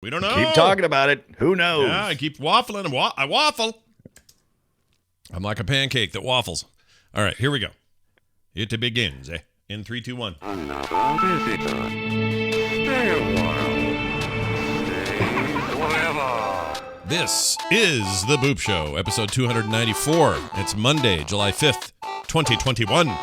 We don't know. Keep talking about it. Who knows? Yeah, I keep waffling and I waffle. I'm like a pancake that waffles. All right, here we go. It begins. In 3, 2, 1. Another visitor. Stay a while. Stay forever. This is The Boop Show, episode 294. It's Monday, July 5th, 2021.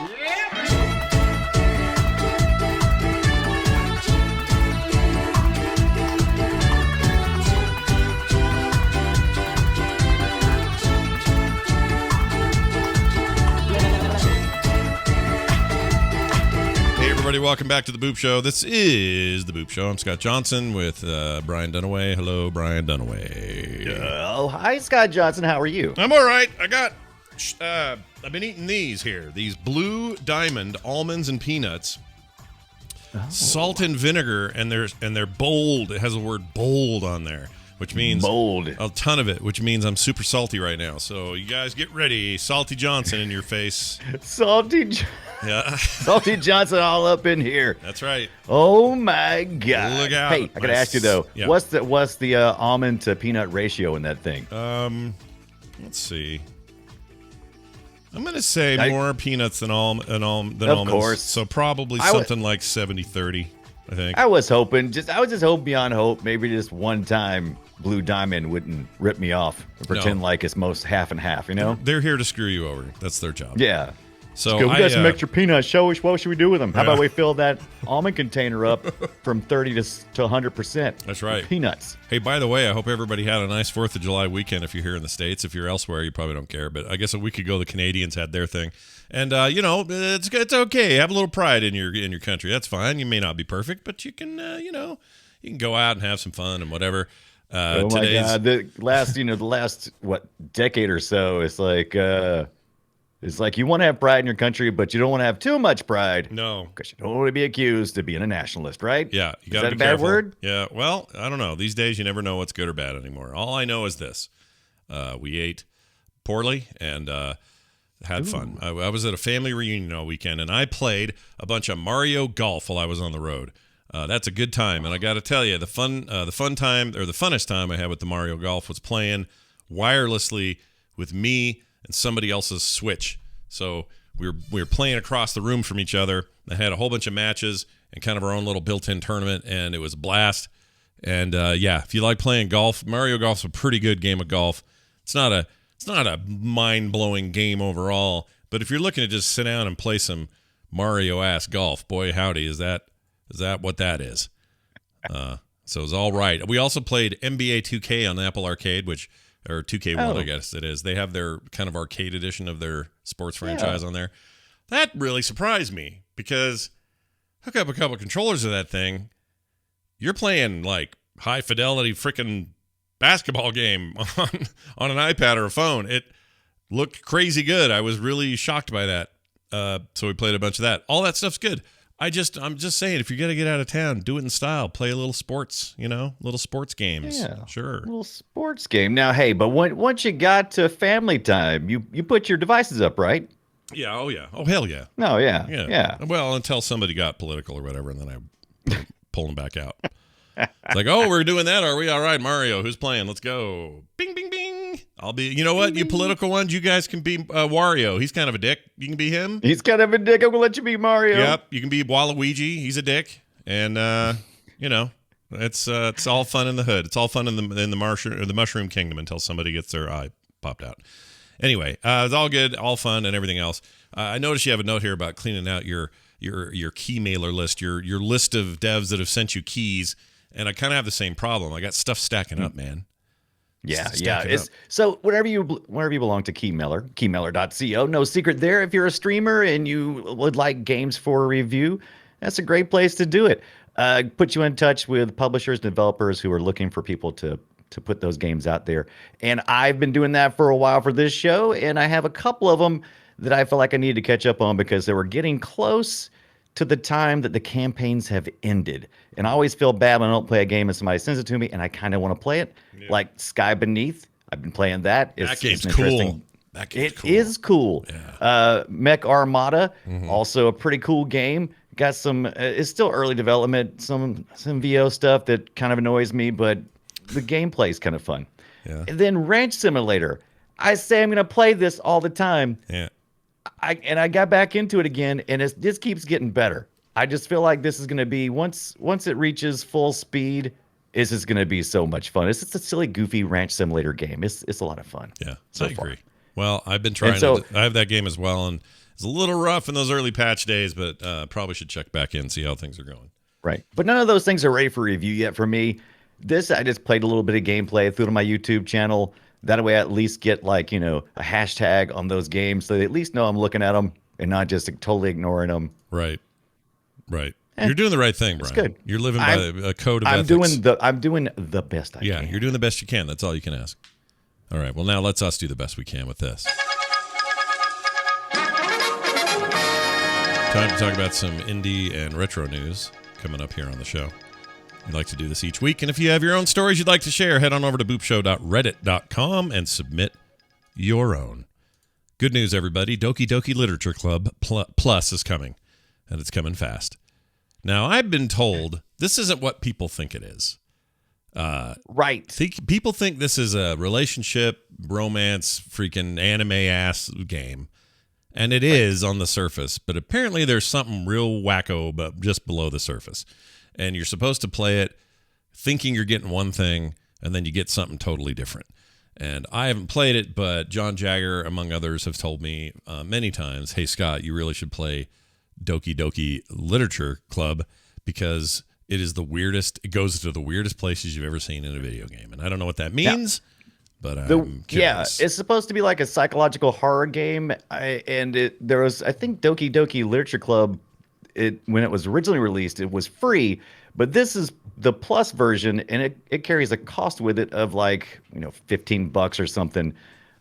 Everybody, welcome back to The Boop Show. This is The Boop Show. I'm Scott Johnson with Brian Dunaway. Hello, Brian Dunaway. Oh, hi, Scott Johnson. How are you? I'm all right. I've been eating these Blue Diamond almonds and peanuts, salt and vinegar, and they're bold. It has the word bold on there, which means bold. A ton of it, which means I'm super salty right now. So you guys get ready. Salty Johnson in your face. Yeah. Salty Johnson all up in here. That's right. Oh my God. Look out. Hey, I gotta ask you though, yeah. what's the almond to peanut ratio in that thing? Let's see. I'm gonna say more peanuts than almonds. Of course. So probably something like 70-30, I think. I was just hoping beyond hope, maybe just one time Blue Diamond wouldn't rip me off and pretend like it's most half and half, you know? They're here to screw you over. That's their job. Yeah. So we got some extra peanuts. What should we do with them? How about we fill that almond container up from 30 to 100%? That's right. Peanuts. Hey, by the way, I hope everybody had a nice 4th of July weekend if you're here in the States. If you're elsewhere, you probably don't care. But I guess a week ago, the Canadians had their thing. And, it's okay. Have a little pride in your country. That's fine. You may not be perfect, but you can, you can go out and have some fun and whatever. Oh, my God. The last, decade or so, it's like you want to have pride in your country, but you don't want to have too much pride. No. Because you don't want to be accused of being a nationalist, right? Yeah. You got Is that to be a bad careful. word? Yeah. Well, I don't know. These days, you never know what's good or bad anymore. All I know is this. We ate poorly and had fun. I was at a family reunion all weekend, and I played a bunch of Mario Golf while I was on the road. That's a good time. And I got to tell you, the funnest time I had with the Mario Golf was playing wirelessly with me and somebody else's Switch. So we were playing across the room from each other. I had a whole bunch of matches and kind of our own little built-in tournament, and it was a blast. And if you like playing golf, Mario Golf's a pretty good game of golf. It's not a mind-blowing game overall, but if you're looking to just sit down and play some Mario-ass golf, boy howdy, is that what that is. So it was all right. We also played NBA 2K on Apple Arcade, or 2K1, I guess it is. They have their kind of arcade edition of their sports franchise on there. That really surprised me because hook up a couple controllers of that thing. You're playing like high fidelity freaking basketball game on an iPad or a phone. It looked crazy good. I was really shocked by that. So we played a bunch of that. All that stuff's good. I'm just saying, if you're going to get out of town, do it in style. Play a little sports, little sports games. Yeah, sure. A little sports game. Now, hey, but once you got to family time, you put your devices up, right? Yeah. Oh, yeah. Oh, hell yeah. No, yeah. Well, until somebody got political or whatever, and then I pull them back out. It's like, oh, we're doing that, are we? All right, Mario, who's playing? Let's go. Bing, bing, bing. I'll be, you know what? You political ones, you guys can be Wario. He's kind of a dick. You can be him. He's kind of a dick. I'm going to let you be Mario. Yep. You can be Waluigi. He's a dick. And, it's all fun in the hood. It's all fun in the Mushroom Kingdom until somebody gets their eye popped out. Anyway, it's all good, all fun, and everything else. I noticed you have a note here about cleaning out your key mailer list, your list of devs that have sent you keys. And I kind of have the same problem. I got stuff stacking up, man. Yeah. So whenever you belong to Keymailer, keymailer.co, no secret there. If you're a streamer and you would like games for a review, that's a great place to do it. Put you in touch with publishers and developers who are looking for people to put those games out there. And I've been doing that for a while for this show, and I have a couple of them that I feel like I need to catch up on because they were getting close to the time that the campaigns have ended. And I always feel bad when I don't play a game and somebody sends it to me and I kind of want to play it. Yeah. Like Sky Beneath. I've been playing that. That game's cool. That game's cool. It is cool. Yeah. Mech Armada, also a pretty cool game. Got some. It's still early development. Some VO stuff that kind of annoys me, but the gameplay is kind of fun. Yeah. And then Ranch Simulator. I say I'm going to play this all the time. Yeah. I got back into it again, and this keeps getting better. I just feel like this is going to be once it reaches full speed, this is going to be so much fun. It's just a silly, goofy ranch simulator game. It's a lot of fun. Yeah, so I agree. far. Well, I've been trying. I have that game as well, and it's a little rough in those early patch days, but probably should check back in, see how things are going. Right, but none of those things are ready for review yet for me. This I just played a little bit of gameplay, threw it on my YouTube channel. That way, I at least get a hashtag on those games, so they at least know I'm looking at them and not just totally ignoring them. Right. You're doing the right thing, Brian. It's good. You're living by a code of ethics. I'm doing the best I can. Yeah, you're doing the best you can. That's all you can ask. All right. Well, now let's us do the best we can with this. Time to talk about some indie and retro news coming up here on the show. We'd like to do this each week, and if you have your own stories you'd like to share, head on over to boopshow.reddit.com and submit your own. Good news, everybody. Doki Doki Literature Club Plus is coming, and it's coming fast. Now, I've been told this isn't what people think it is. Right. People think this is a relationship, romance, freaking anime-ass game. And it is on the surface, but apparently there's something real wacko but just below the surface. And you're supposed to play it thinking you're getting one thing, and then you get something totally different. And I haven't played it, but John Jagger, among others, have told me many times, hey, Scott, you really should play Doki Doki Literature Club because it is the weirdest. It goes to the weirdest places you've ever seen in a video game. And I don't know what that means, but I'm curious. Yeah, it's supposed to be like a psychological horror game. There was, I think, Doki Doki Literature Club, when it was originally released, it was free, but this is the plus version, and it carries a cost with it of $15 or something.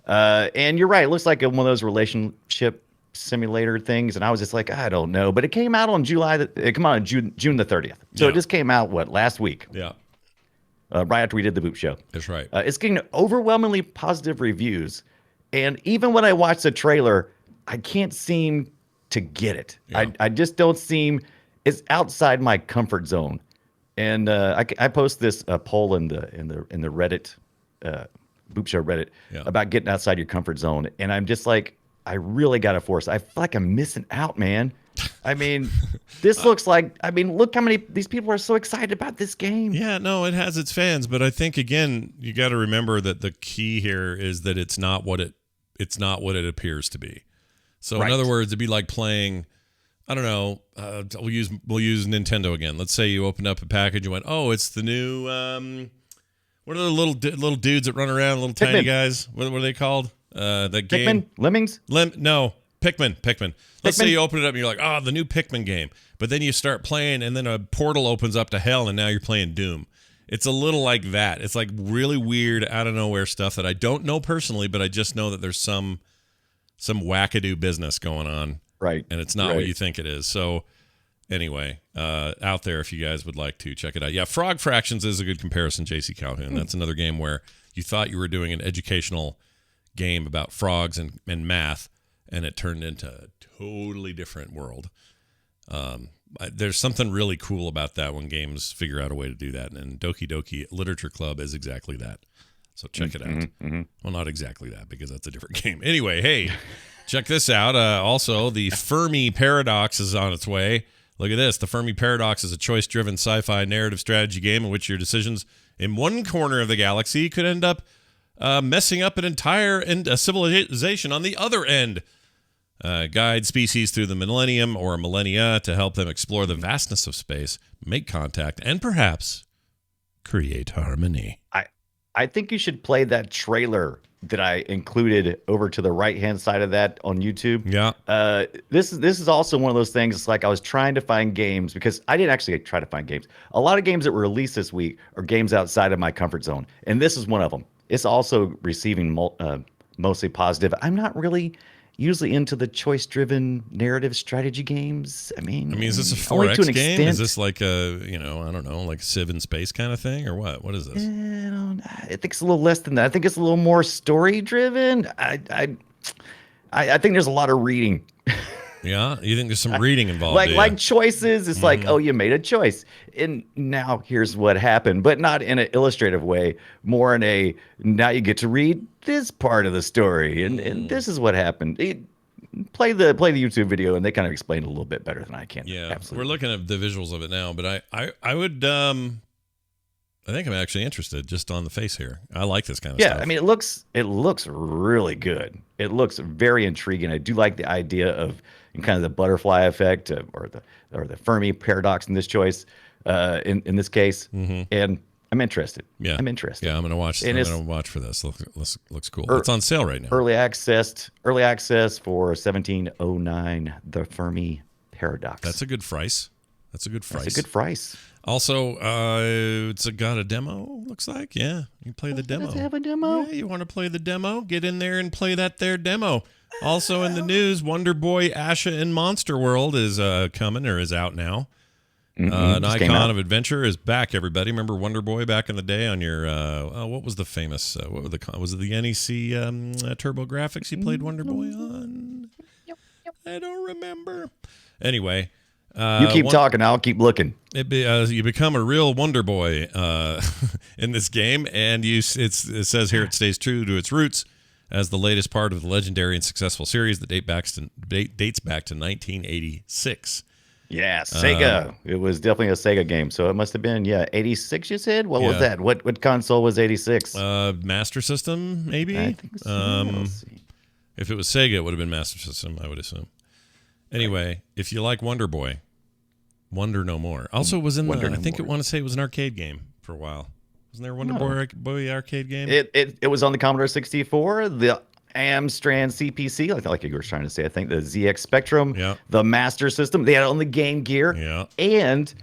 And you're right, it looks like one of those relationship simulator things, and I was just like, I don't know. But it came out on June the 30th. So it just came out last week. Yeah. Right after we did the Boop Show. That's right. It's getting overwhelmingly positive reviews, and even when I watch the trailer, I can't seem to get it. Yeah. I just don't seem. It's outside my comfort zone, and I post this poll in the Reddit, Boop Show Reddit, about getting outside your comfort zone, and I'm just like, I really got to force. I feel like I'm missing out, man. I mean, this looks like. I mean, look how many these people are so excited about this game. Yeah, no, it has its fans, but I think again, you got to remember that the key here is that it's not what it appears to be. So in other words, it'd be like playing. I don't know. We'll use Nintendo again. Let's say you opened up a package and went, "Oh, it's the new. What are the little dudes that run around, little tiny guys? What are they called? That game. Pikmin? Lemmings? No, Pikmin. Let's say you open it up and you're like, oh, the new Pikmin game. But then you start playing and then a portal opens up to hell and now you're playing Doom. It's a little like that. It's like really weird, out of nowhere stuff that I don't know personally, but I just know that there's some wackadoo business going on. Right. And it's not what you think it is. So anyway, out there, if you guys would like to check it out. Yeah, Frog Fractions is a good comparison, JC Calhoun. That's another game where you thought you were doing an educational game about frogs and math, and it turned into a totally different world. There's something really cool about that when games figure out a way to do that, and Doki Doki Literature Club is exactly that. So check it out. Mm-hmm. Well, not exactly that, because that's a different game. Anyway, hey, check this out. Also, the Fermi Paradox is on its way. Look at this. The Fermi Paradox is a choice-driven sci-fi narrative strategy game in which your decisions in one corner of the galaxy could end up messing up an entire civilization on the other end. Guide species through the millennium or millennia to help them explore the vastness of space, make contact, and perhaps create harmony. I think you should play that trailer that I included over to the right-hand side of that on YouTube. Yeah. This is also one of those things. It's like I was trying to find games, because I didn't actually try to find games. A lot of games that were released this week are games outside of my comfort zone, and this is one of them. It's also receiving mostly positive. I'm not really usually into the choice-driven narrative strategy games. I mean, is this a 4X game? Is this like a, I don't know, like Civ in space kind of thing, or what? What is this? I think it's a little less than that. I think it's a little more story-driven. I think there's a lot of reading. Yeah, you think there's some reading involved? Like choices. It's like, oh, you made a choice, and now here's what happened, but not in an illustrative way. More in a now you get to read this part of the story, and this is what happened. Play the YouTube video, and they kind of explain it a little bit better than I can. Yeah, absolutely. We're looking at the visuals of it now, but I would I think I'm actually interested just on the face here. I like this kind of stuff. Yeah, I mean, it looks really good. It looks very intriguing. I do like the idea of kind of the butterfly effect or the Fermi paradox in this choice, in this case, and I'm interested. Yeah, I'm interested. Yeah, I'm gonna watch. I'm gonna watch for this. Looks cool. It's on sale right now. Early access for $17.09. The Fermi paradox. That's a good price. That's a good price. Also, it's got a demo. Looks like, yeah, you play the demo. Does it have a demo? Yeah, you want to play the demo? Get in there and play that there demo. Also in the news, Wonder Boy Asha in Monster World is coming or is out now. An icon of adventure is back. Everybody remember Wonder Boy back in the day on your what was the famous? Was it the NEC Turbo Graphics you played Wonder Boy on? Yep. I don't remember. Anyway. You keep talking, I'll keep looking. You become a real Wonder Boy in this game, and it says here it stays true to its roots as the latest part of the legendary and successful series that dates back to 1986. Yeah, Sega. It was definitely a Sega game, so it must have been 86. You said what was that? What console was 86? Master System, maybe. I think so. Let's see. If it was Sega, it would have been Master System, I would assume. Anyway, if you like Wonder Boy, Wonder No More. Also was in I think I want to say it was an arcade game for a while. Wasn't there a Wonder Boy arcade game? It was on the Commodore 64, the Amstrad CPC, like you were trying to say, I think the ZX Spectrum, the Master System. They had it on the Game Gear. Yeah. And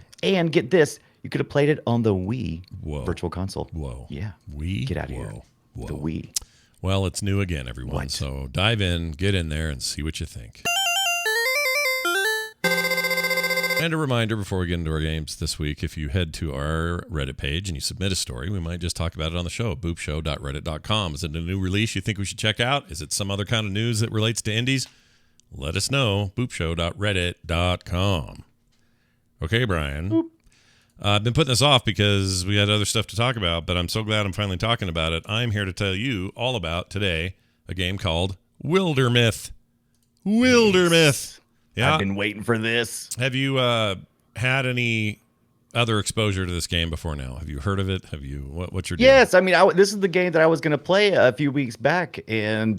get this, you could have played it on the Wii Virtual Console. Whoa. Yeah. Wii? Get out of here. Whoa. The Wii. Well, it's new again, everyone. What? So dive in, get in there, and see what you think. And a reminder before we get into our games this week, if you head to our Reddit page and you submit a story, we might just talk about it on the show at boopshow.reddit.com. Is it a new release you think we should check out? Is it some other kind of news that relates to indies? Let us know. boopshow.reddit.com. Okay, Brian. Boop. I've been putting this off because we had other stuff to talk about, but I'm so glad I'm finally talking about it. I'm here to tell you all about today a game called Wildermyth. Wildermyth. Yeah. I've been waiting for this. Have you had any other exposure to this game before now? Have you heard of it? Have you what's your deal? Yes, I mean, this is the game that I was going to play a few weeks back, and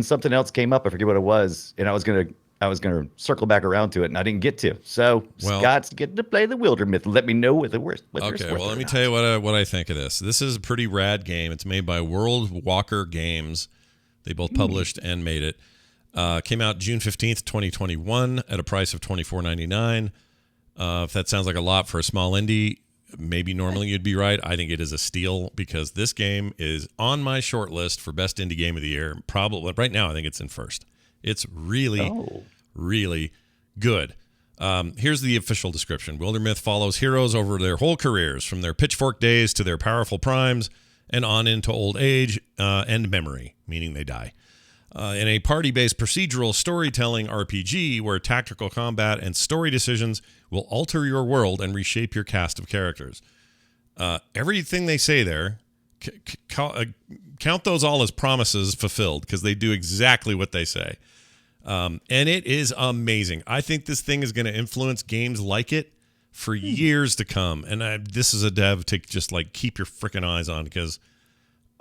something else came up. I forget what it was, and I was going to circle back around to it, and I didn't get to. So Scott's getting to play the Wildermyth. Let me know what the worst. Okay, well, let me tell you what I think of this. This is a pretty rad game. It's made by World Walker Games. They both published and made it. Came out June 15th, 2021 at a price of $24.99. If that sounds like a lot for a small indie, maybe normally you'd be right. I think it is a steal because this game is on my short list for best indie game of the year. Probably right now, I think it's in first. It's really, really good. Here's the official description. Wildermyth follows heroes over their whole careers, from their pitchfork days to their powerful primes and on into old age and memory, meaning they die. In a party-based procedural storytelling RPG where tactical combat and story decisions will alter your world and reshape your cast of characters. Everything they say there, count those all as promises fulfilled because they do exactly what they say. And it is amazing. I think this thing is going to influence games like it for years to come. And this is a dev to just like keep your freaking eyes on because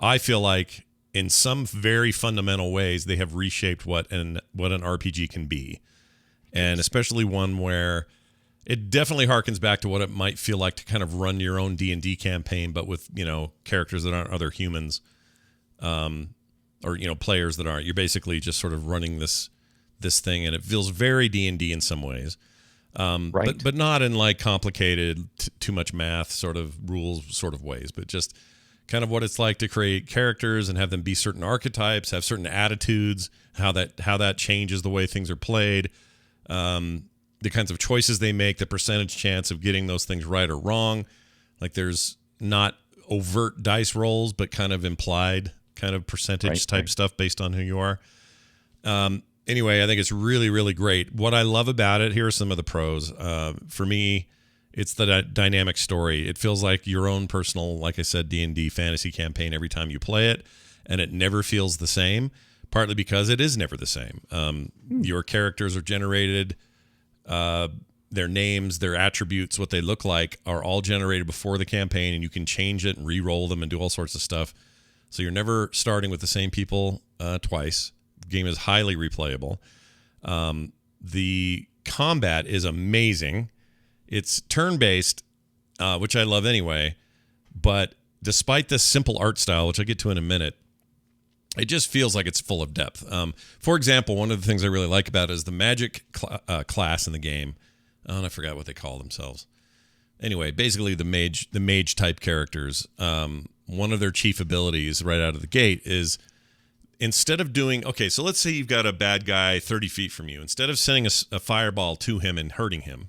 I feel like in some very fundamental ways, they have reshaped what an RPG can be, and especially one where it definitely harkens back to what it might feel like to kind of run your own D&D campaign, but with characters that aren't other humans, or players that aren't. You're basically just sort of running this thing, and it feels very D&D in some ways, right? But not in like complicated, too much math sort of rules sort of ways, but just kind of what it's like to create characters and have them be certain archetypes, have certain attitudes, how that changes the way things are played, the kinds of choices they make, the percentage chance of getting those things right or wrong. Like there's not overt dice rolls, but kind of implied kind of percentage type stuff based on who you are. Anyway, I think it's really, really great. What I love about it, here are some of the pros. For me, it's the dynamic story. It feels like your own personal, like I said, D&D fantasy campaign every time you play it, and it never feels the same, partly because it is never the same. Your characters are generated, their names, their attributes, what they look like are all generated before the campaign, and you can change it and re-roll them and do all sorts of stuff. So you're never starting with the same people twice. The game is highly replayable. The combat is amazing. It's turn-based, which I love anyway, but despite this simple art style, which I'll get to in a minute, it just feels like it's full of depth. For example, one of the things I really like about it is the magic class in the game. Oh, and I forgot what they call themselves. Anyway, basically the mage type characters, one of their chief abilities right out of the gate is, instead of doing, okay, so let's say you've got a bad guy 30 feet from you. Instead of sending a fireball to him and hurting him,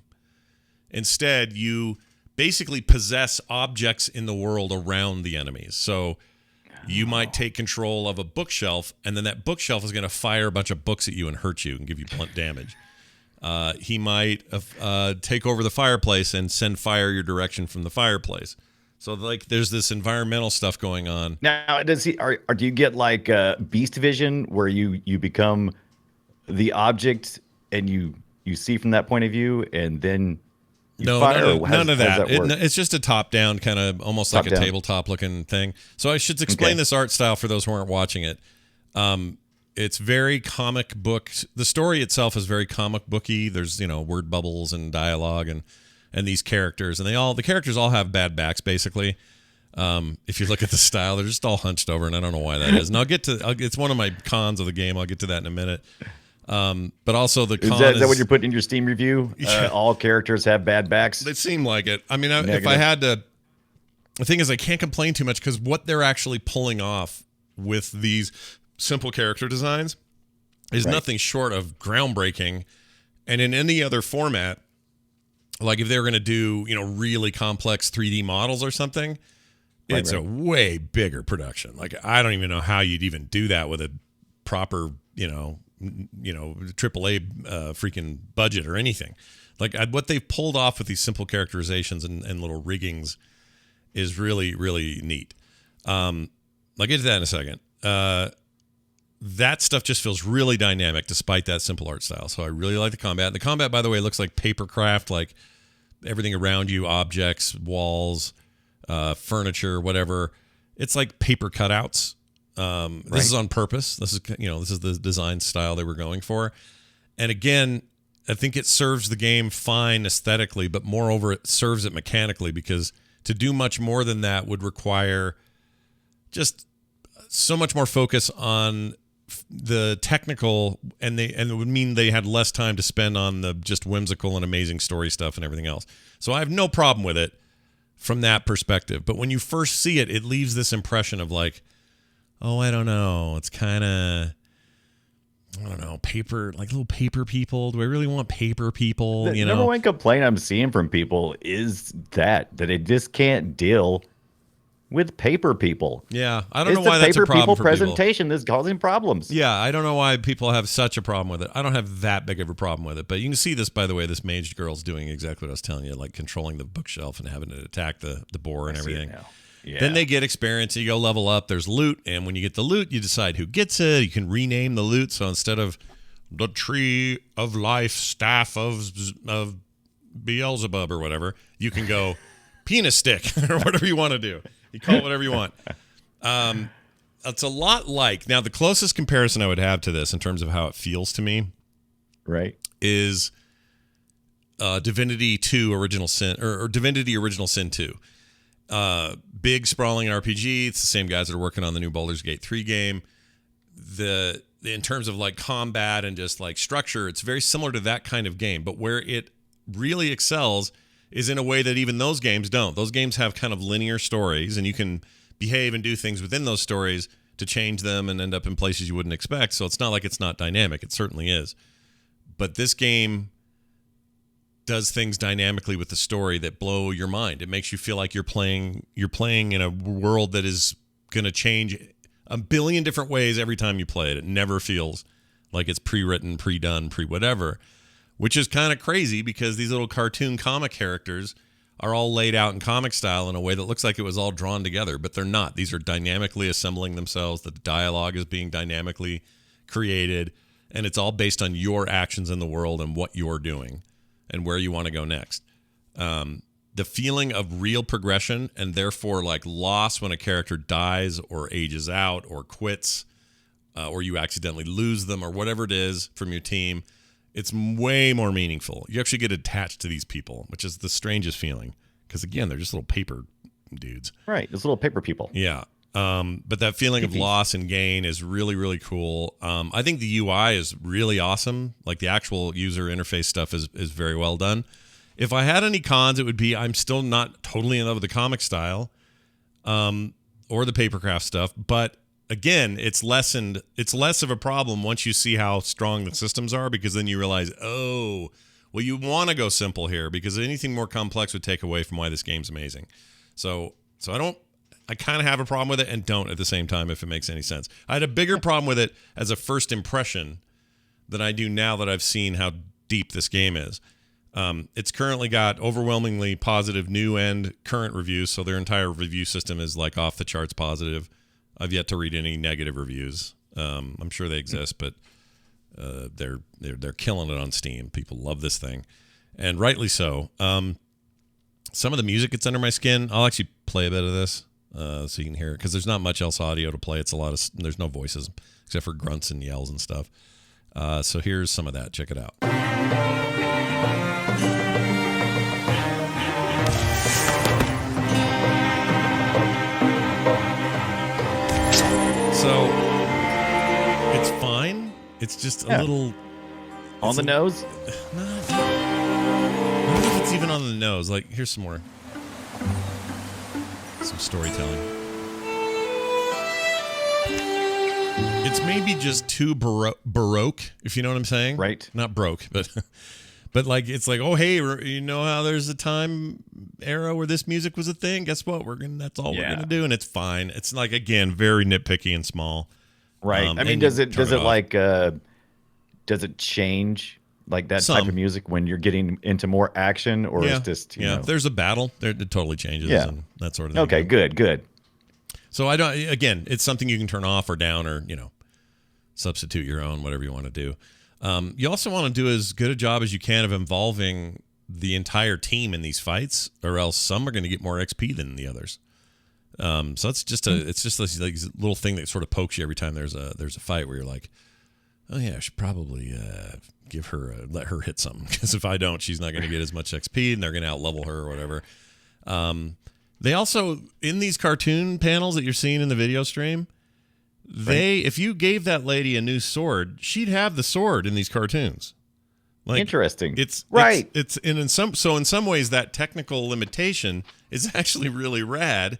instead you basically possess objects in the world around the enemies. So you might take control of a bookshelf, and then that bookshelf is going to fire a bunch of books at you and hurt you and give you blunt damage. He might take over the fireplace and send fire your direction from the fireplace. So like, there's this environmental stuff going on. Now, do you get like Beast Vision, where you become the object and you see from that point of view, and then no, fire? None of that. It's just a top-down kind of, almost like a tabletop-looking thing. So I should explain this art style for those who aren't watching it. It's very comic book. The story itself is very comic booky. There's, word bubbles and dialogue and these characters, and the characters all have bad backs basically. If you look at the style, they're just all hunched over, and I don't know why that is. And it's one of my cons of the game. I'll get to that in a minute. But also the con is that what you're putting in your Steam review? All characters have bad backs. They seem like it. I mean, if I had to, the thing is, I can't complain too much, because what they're actually pulling off with these simple character designs is nothing short of groundbreaking. And in any other format, like if they were going to do, really complex 3D models or something, it's a way bigger production. Like, I don't even know how you'd even do that with a proper, AAA freaking budget or anything. Like, what they've pulled off with these simple characterizations and little riggings is really, really neat. I'll get to that in a second. That stuff just feels really dynamic despite that simple art style. So I really like the combat. The combat, by the way, looks like papercraft, like everything around you, objects, walls, furniture, whatever. It's like paper cutouts. This is on purpose. This is the design style they were going for. And again, I think it serves the game fine aesthetically, but moreover, it serves it mechanically, because to do much more than that would require just so much more focus on the technical, and it would mean they had less time to spend on the just whimsical and amazing story stuff and everything else. So I have no problem with it from that perspective. But when you first see it, it leaves this impression of like, oh, I don't know. It's kind of, I don't know, paper, like little paper people. Do I really want paper people? The number one complaint I'm seeing from people is that they just can't deal with paper people. Yeah, I don't know why that's a problem people for presentation that's causing problems. Yeah, I don't know why people have such a problem with it. I don't have that big of a problem with it. But you can see this, by the way, this mage girl's doing exactly what I was telling you, like controlling the bookshelf and having to attack the boar and everything. Yeah. Then they get experience, and you go level up. There's loot, and when you get the loot, you decide who gets it. You can rename the loot. So instead of the Tree of Life, Staff of Beelzebub or whatever, you can go penis stick or whatever you want to do. You call it whatever you want. It's a lot like, now the closest comparison I would have to this in terms of how it feels to me, is Divinity 2 Original Sin, or Divinity Original Sin 2. Big sprawling RPG. It's the same guys that are working on the new Baldur's Gate 3 game. In terms of like combat and just like structure, it's very similar to that kind of game, but where it really excels is in a way that even those games don't. Those games have kind of linear stories, and you can behave and do things within those stories to change them and end up in places you wouldn't expect. So it's not like it's not dynamic. It certainly is. But this game does things dynamically with the story that blow your mind. It makes you feel like you're playing in a world that is going to change a billion different ways every time you play it. It never feels like it's pre-written, pre-done, pre-whatever, which is kind of crazy because these little cartoon comic characters are all laid out in comic style in a way that looks like it was all drawn together, but they're not. These are dynamically assembling themselves. The dialogue is being dynamically created, and it's all based on your actions in the world and what you're doing and where you want to go next. The feeling of real progression and therefore like loss when a character dies or ages out or quits or you accidentally lose them or whatever it is from your team, it's way more meaningful. You actually get attached to these people, which is the strangest feeling because, again, they're just little paper dudes. Right, those little paper people. Yeah. But that feeling of loss and gain is really, really cool. I think the UI is really awesome. Like the actual user interface stuff is very well done. If I had any cons, it would be I'm still not totally in love with the comic style or the papercraft stuff. But again, it's less of a problem once you see how strong the systems are, because then you realize, oh, well, you want to go simple here because anything more complex would take away from why this game's amazing. So I kind of have a problem with it and don't at the same time, if it makes any sense. I had a bigger problem with it as a first impression than I do now that I've seen how deep this game is. It's currently got overwhelmingly positive new and current reviews, so their entire review system is like off the charts positive. I've yet to read any negative reviews. I'm sure they exist, but they're killing it on Steam. People love this thing, and rightly so. Some of the music gets under my skin. I'll actually play a bit of this so you can hear it, because there's not much else audio to play. There's no voices except for grunts and yells and stuff. So here's some of that. Check it out. So it's fine. It's just a little on the nose. I don't know if it's even on the nose. Like, here's some more. Some storytelling. It's maybe just too baroque, if you know what I'm saying. Right. Not broke, but like, it's like, oh, hey, you know how there's a time era where this music was a thing? Guess what? That's all we're going to do. And it's fine. It's like, again, very nitpicky and small. Right. I mean, does it change like that type of music when you're getting into more action, or is just, you know? If there's a battle, it totally changes and that sort of thing. Okay, good. So it's something you can turn off or down, or, substitute your own, whatever you want to do. You also want to do as good a job as you can of involving the entire team in these fights, or else some are going to get more XP than the others. So it's just this like little thing that sort of pokes you every time there's a fight where you're like, oh yeah, I should probably let her hit something, because if I don't, she's not going to get as much XP and they're going to outlevel her or whatever. They also, in these cartoon panels that you're seeing in the video stream, if you gave that lady a new sword, she'd have the sword in these cartoons. Like, interesting. It's in some ways that technical limitation is actually really rad,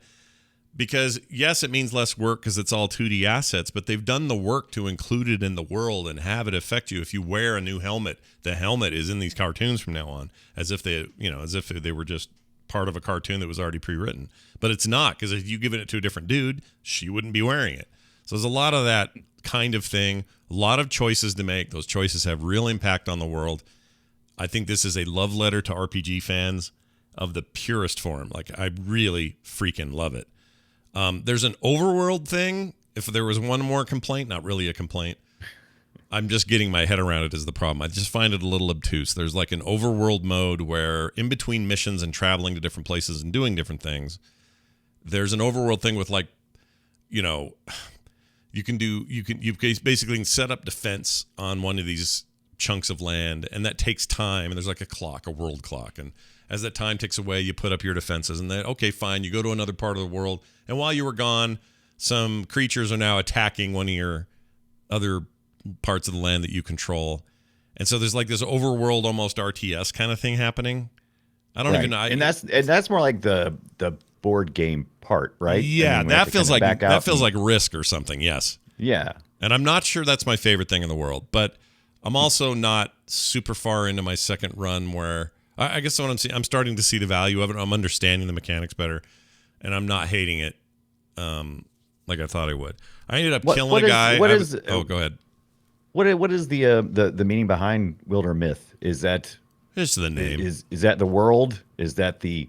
because yes, it means less work because it's all 2D assets, but they've done the work to include it in the world and have it affect you. If you wear a new helmet, the helmet is in these cartoons from now on, as if they were just part of a cartoon that was already pre-written. But it's not, because if you give it to a different dude, she wouldn't be wearing it. So there's a lot of that kind of thing, a lot of choices to make. Those choices have real impact on the world. I think this is a love letter to RPG fans of the purest form. Like, I really freaking love it. There's an overworld thing. If there was one more complaint, not really a complaint, I'm just getting my head around it is the problem. I just find it a little obtuse. There's like an overworld mode where in between missions and traveling to different places and doing different things, there's an overworld thing with, like, you basically can set up defense on one of these chunks of land, and that takes time, and there's like a world clock, and as that time ticks away, you put up your defenses, and then, okay, fine, you go to another part of the world, and while you were gone, some creatures are now attacking one of your other parts of the land that you control. And so there's like this overworld, almost RTS kind of thing happening. I don't even know. And that's more like the board game part, right? Yeah, that feels like Risk or something. Yes. Yeah. And I'm not sure that's my favorite thing in the world, but I'm also not super far into my second run where I guess what I'm starting to see the value of it. I'm understanding the mechanics better, and I'm not hating it like I thought I would. I ended up killing a guy. Go ahead. What is the meaning behind Wildermyth? Is that It's the name. is that the world? Is that the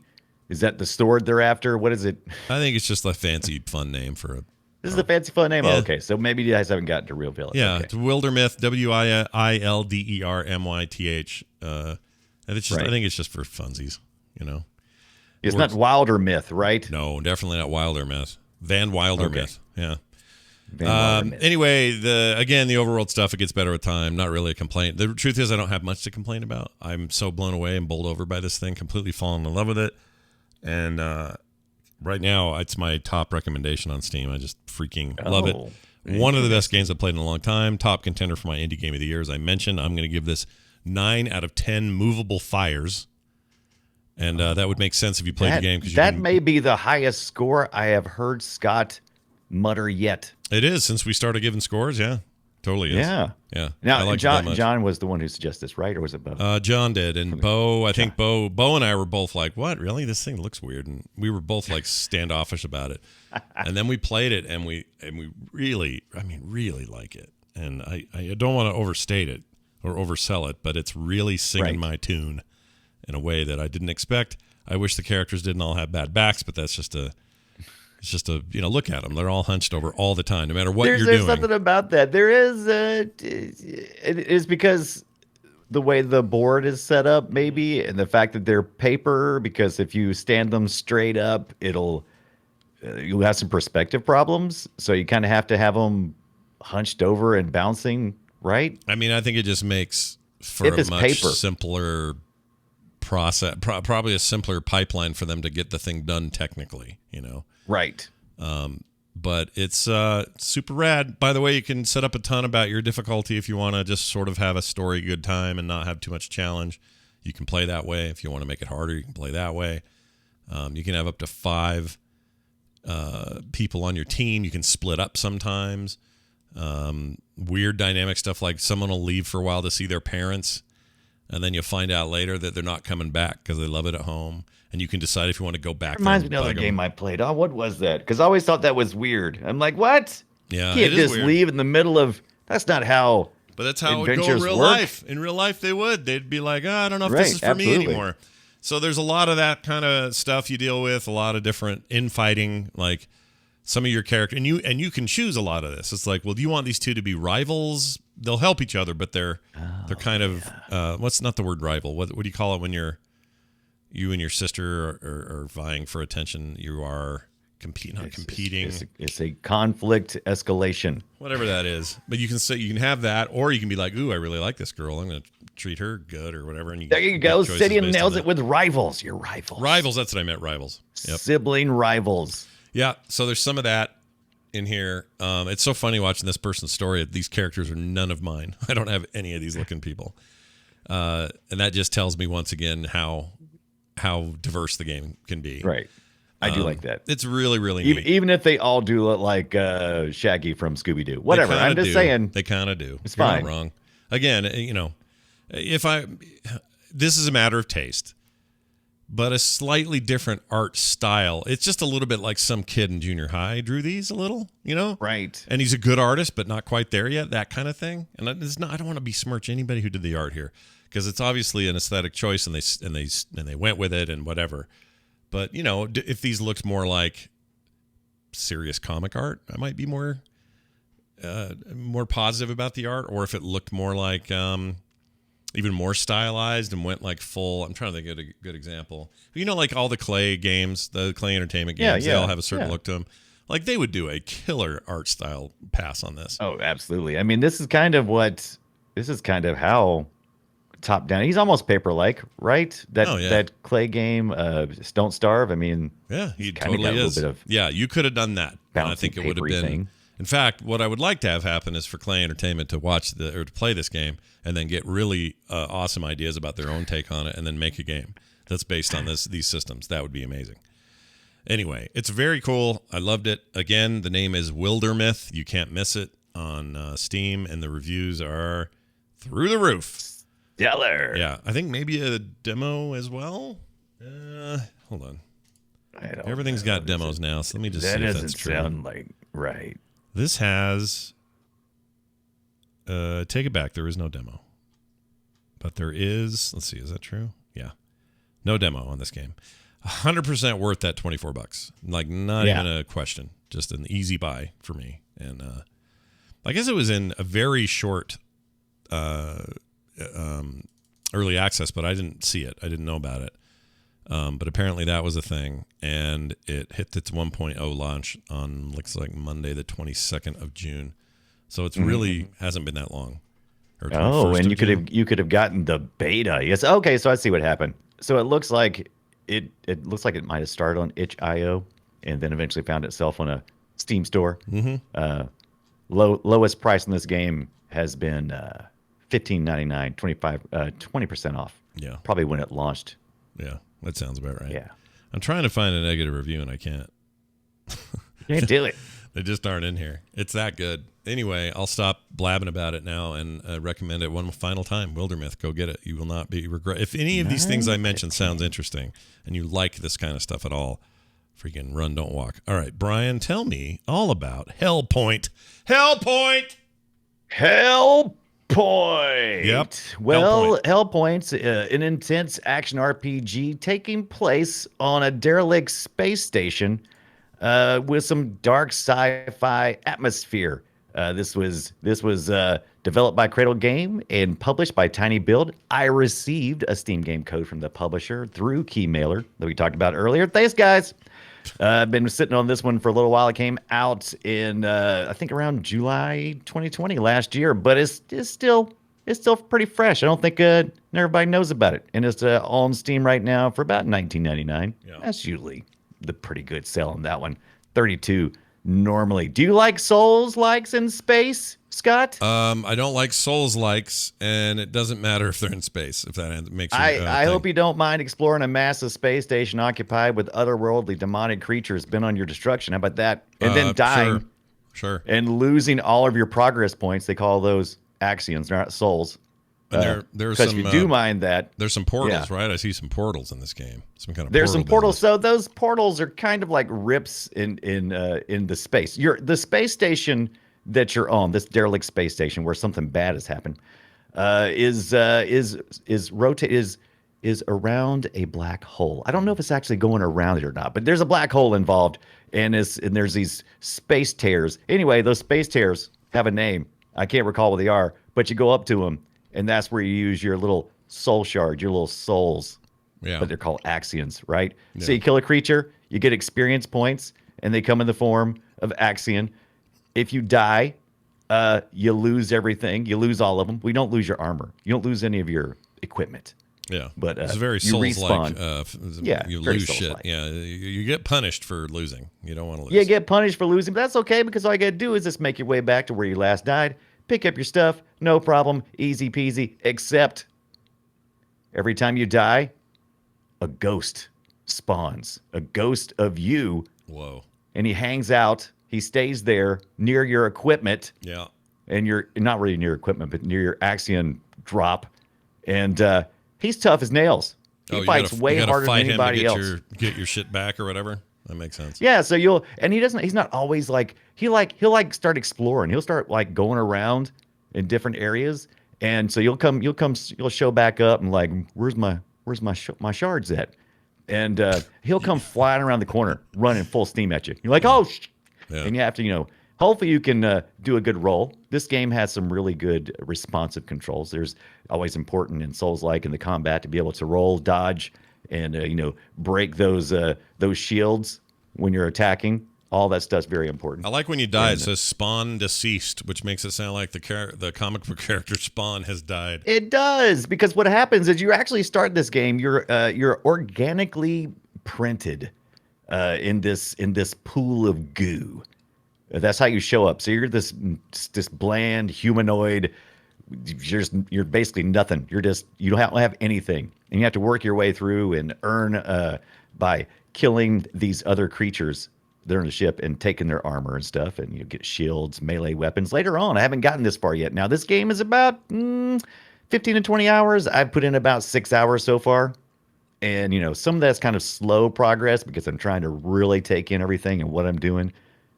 sword they're after? What is it? I think it's just a fancy, fun name for a. This is a fancy fun name. Yeah. Oh, okay, so maybe you guys haven't gotten to reveal it. Yeah, Okay. it's Wildermyth, Wildermyth. And it's just, Right. I think it's just for funsies, you know. It's not Wildermyth, right? No, definitely not Wildermyth. Van Wildermyth. Yeah. Van Wildermyth. Anyway, the overworld stuff, it gets better with time. Not really a complaint. The truth is, I don't have much to complain about. I'm so blown away and bowled over by this thing, completely fallen in love with it. And right now, it's my top recommendation on Steam. I just freaking love it. One of the best games I've played in a long time. Top contender for my indie game of the year. As I mentioned, I'm going to give this 9 out of 10 movable fires. And that would make sense if you played the game. That may be the highest score I have heard Scott mutter yet. It is, since we started giving scores. Yeah, totally is. Yeah. Yeah. Now, I liked it that much. John was the one who suggested this, right? Or was it Bo? John did. And Bo, I think Bo and I were both like, what? Really? This thing looks weird. And we were both like standoffish about it. And then we played it and we really like it. And I don't want to overstate it or oversell it, but it's really singing my tune in a way that I didn't expect. I wish the characters didn't all have bad backs, but that's just look at them. They're all hunched over all the time, no matter what you're doing. There's something about that. There is, it is because the way the board is set up, maybe, and the fact that they're paper, because if you stand them straight up, you'll have some perspective problems. So you kind of have to have them hunched over and bouncing, right? I mean, I think it just makes for a much simpler process, probably a simpler pipeline for them to get the thing done technically, you know? Right. But it's super rad. By the way, you can set up a ton about your difficulty if you want to just sort of have a story good time and not have too much challenge. You can play that way. If you want to make it harder, you can play that way. You can have up to 5 people on your team. You can split up sometimes. Weird dynamic stuff like someone will leave for a while to see their parents, and then you'll find out later that they're not coming back because they love it at home. And you can decide if you want to go back. Reminds me of another game I played. Oh, what was that? Because I always thought that was weird. I'm like, what? Yeah, you can't just leave in the middle of. That's not how. But that's how it would go in real life. In real life, they would. They'd be like, I don't know if this is for me anymore. So there's a lot of that kind of stuff you deal with. A lot of different infighting, like some of your character, and you can choose a lot of this. It's like, well, do you want these two to be rivals? They'll help each other, but they're kind of what's not the word rival? What do you call it when you and your sister are vying for attention? You are competing. It's a conflict escalation. Whatever that is. But you can have that, or you can be like, ooh, I really like this girl. I'm going to treat her good or whatever. And there you go. Sidian nails it with rivals. Your rivals. Rivals. That's what I meant. Rivals. Yep. Sibling rivals. Yeah. So there's some of that in here. It's so funny watching this person's story. These characters are none of mine. I don't have any of these looking people. And that just tells me once again how diverse the game can be. Right. I do like that. It's really, really neat. Even if they all do look like Shaggy from Scooby-Doo. Whatever. I'm just saying. They kind of do. It's You're fine. Not wrong. Again, this is a matter of taste, but a slightly different art style. It's just a little bit like some kid in junior high drew these a little, Right. And he's a good artist, but not quite there yet, that kind of thing. And I don't want to besmirch anybody who did the art here, because it's obviously an aesthetic choice, and they went with it and whatever. But if these looked more like serious comic art, I might be more positive about the art. Or if it looked more like even more stylized and went like full. I'm trying to think of a good example. Like all the Clay games, the Clay Entertainment games, they all have a certain look to them. Like they would do a killer art style pass on this. Oh, absolutely. I mean, this is kind of how top down. He's almost paper-like, right? That Clay game, Don't Starve. I mean, yeah, he totally is. You could have done that. I think it would have been. Thing. In fact, what I would like to have happen is for Clay Entertainment to to play this game and then get really awesome ideas about their own take on it, and then make a game that's based on these systems. That would be amazing. Anyway, it's very cool. I loved it. Again, the name is Wildermyth. You can't miss it on Steam, and the reviews are through the roof. Stellar. Yeah, I think maybe a demo as well. Hold on. Everything's got demos now, so let me just see if that's true. That doesn't sound like right. This has take it back. There is no demo. But there is, let's see, is that true? Yeah. No demo on this game. 100% worth that $24. Like, not even a question. Just an easy buy for me. And I guess it was in a very short early access, but I didn't see it. I didn't know about it. But apparently that was a thing. And it hit its 1.0 launch on, looks like Monday, the 22nd of June. So it's really hasn't been that long. Oh, and you could have gotten the beta. Yes. Okay, so I see what happened. So it looks like it might have started on itch.io and then eventually found itself on a Steam store. Mm-hmm. Lowest price in this game has been $15.99, 20% off. Yeah. Probably when it launched. Yeah, that sounds about right. Yeah. I'm trying to find a negative review and I can't. You can't do it. They just aren't in here. It's that good. Anyway, I'll stop blabbing about it now and recommend it one final time. Wildermyth, go get it. You will not be regret. If any of these things I mentioned sounds interesting and you like this kind of stuff at all, freaking run, don't walk. All right, Brian, tell me all about Hellpoint. Hellpoint! Yep. Well, Hellpoint's an intense action RPG taking place on a derelict space station with some dark sci-fi atmosphere. This was developed by Cradle Game and published by Tiny Build. I received a Steam game code from the publisher through Keymailer that we talked about earlier. Thanks, guys. I've been sitting on this one for a little while. It came out in I think around July 2020 last year, but it's still pretty fresh. I don't think everybody knows about it, and it's all on Steam right now for about $19.99. Yeah. That's usually the pretty good sell on that one. $32 normally. Do you like Souls-likes in space, Scott? I don't like Souls-likes, and it doesn't matter if they're in space, if that makes you I hope you don't mind exploring a massive space station occupied with otherworldly demonic creatures bent on your destruction. How about that? And then dying. Sure. And losing all of your progress points. They call those Axions. They're not souls. And there's because some, if you do mind that. There's some portals, right? I see some portals in this game. Some kind of There's some portals. business. So those portals are kind of like rips in the space. The space station that you're on, this derelict space station where something bad has happened, is around a black hole. I don't know if it's actually going around it or not, but there's a black hole involved, and there's these space tears. Anyway, those space tears have a name. I can't recall what they are, but you go up to them, and that's where you use your little soul shard, your little souls. Yeah. But they're called Axions, right? Yeah. So you kill a creature, you get experience points, and they come in the form of Axion. If you die, you lose everything. You lose all of them. We don't lose your armor. You don't lose any of your equipment. Yeah, but it's very Souls-like. You lose shit. Souls-like. Yeah, you get punished for losing. You don't want to lose. You get punished for losing, but that's okay because all you got to do is just make your way back to where you last died, pick up your stuff, no problem, easy peasy, except every time you die, a ghost spawns, a ghost of you. Whoa. And he hangs out. He stays there near your equipment. Yeah. And you're not really near equipment, but near your Axion drop. And he's tough as nails. He fights way harder than anybody else. Get your shit back or whatever. That makes sense. Yeah, so he's not always like he'll start exploring. He'll start like going around in different areas. And so you'll show back up and like, where's my shards at? And he'll come flying around the corner, running full steam at you. You're like, oh, yeah. And you have to, hopefully you can do a good roll. This game has some really good responsive controls. There's always important in Souls-like in the combat to be able to roll, dodge, and break those shields when you're attacking. All that stuff's very important. I like when you die, it says Spawn deceased, which makes it sound like the comic book character Spawn has died. It does, because what happens is you actually start this game, you're organically printed in this pool of goo. That's how you show up. So you're this bland humanoid. You're basically nothing. You don't have anything, and you have to work your way through and earn by killing these other creatures. They're on the ship and taking their armor and stuff, and you get shields, melee weapons later on. I haven't gotten this far yet. Now this game is about 15 to 20 hours. I've put in about 6 hours so far, and some of that's kind of slow progress because I'm trying to really take in everything and what I'm doing.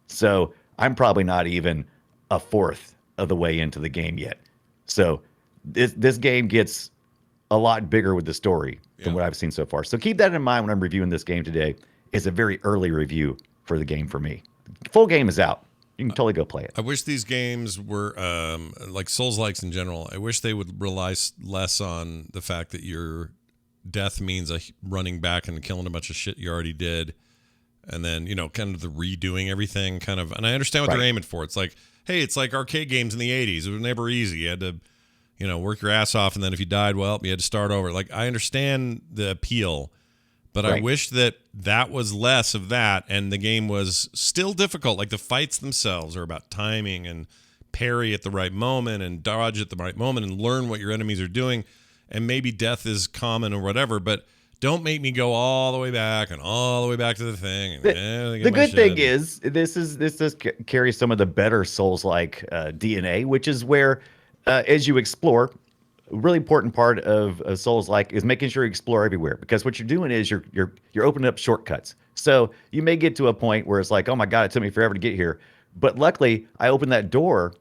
So I'm probably not even a fourth of the way into the game yet. So this game gets a lot bigger with the story than what I've seen so far. So keep that in mind when I'm reviewing this game today. It's a very early review for the game for me. Full game is out. You can totally go play it. I wish these games were like Souls-likes in general. I wish they would rely less on the fact that your death means running back and killing a bunch of shit you already did, and then kind of the redoing everything. Kind of, and I understand what they're aiming for. It's like, hey, it's like arcade games in the '80s. It was never easy. You had to, work your ass off, and then if you died, well, you had to start over. Like, I understand the appeal. But I wish that was less of that, and the game was still difficult. Like, the fights themselves are about timing and parry at the right moment and dodge at the right moment and learn what your enemies are doing. And maybe death is common or whatever, but don't make me go all the way back and all the way back to the thing. And, the good thing is this does carry some of the better Souls-like DNA, which is where, as you explore, a really important part of Souls-like is making sure you explore everywhere, because what you're doing is you're opening up shortcuts. So you may get to a point where it's like, oh my God, it took me forever to get here. But luckily, I opened that door